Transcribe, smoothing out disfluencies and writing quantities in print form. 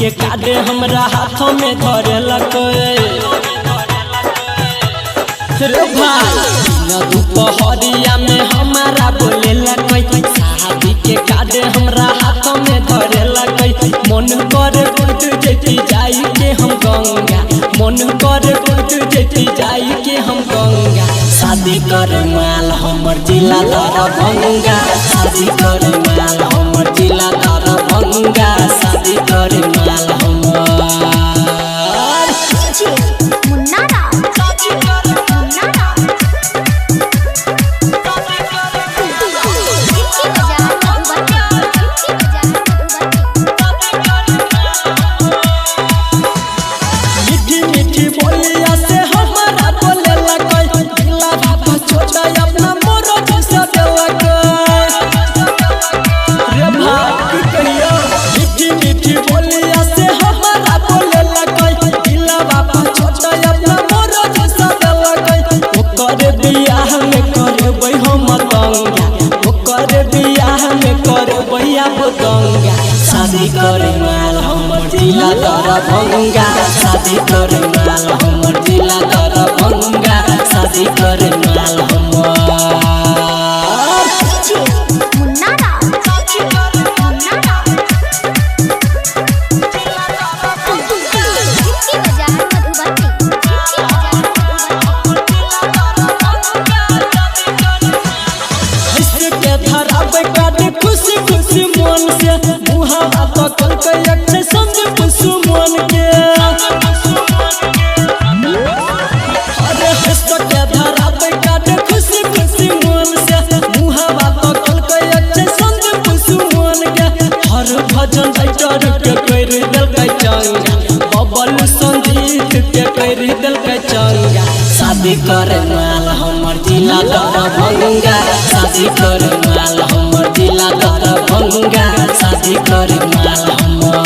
के काटे हमरा हाथों में धरेलक रे भाई दोपहरिया में हमारा बोलेलक शादी के काटे हमरा हाथों में धरेलक मन करे कुट जेती जाई के हम गंगा मन करे कुट जेती जाई के हम गंगा शादी कर माल हमर जिला दरभंगा शादी कर माल हमर जिला दरभंगा शादी कर माल हमर शादी कर माल हमर जिला दरभंगा शादी कर माल हमर जिला दरभंगा शादी कर माल हमर खुशी खुशी मन से मुहावा तकल के एक समझ पुसुमन के अरे हंस के धरा पे काटे खुशी खुशी मन से मुहावा तकल के एक समझ पुसुमन के हर भजन राइटर के कर दिल के चंगा बबल संगीत के कर दिल के चंगा शादी कर माल हमर जिला दरभंगा शादी कर माल हमर जिला दरभंगा शादी कर माल हमर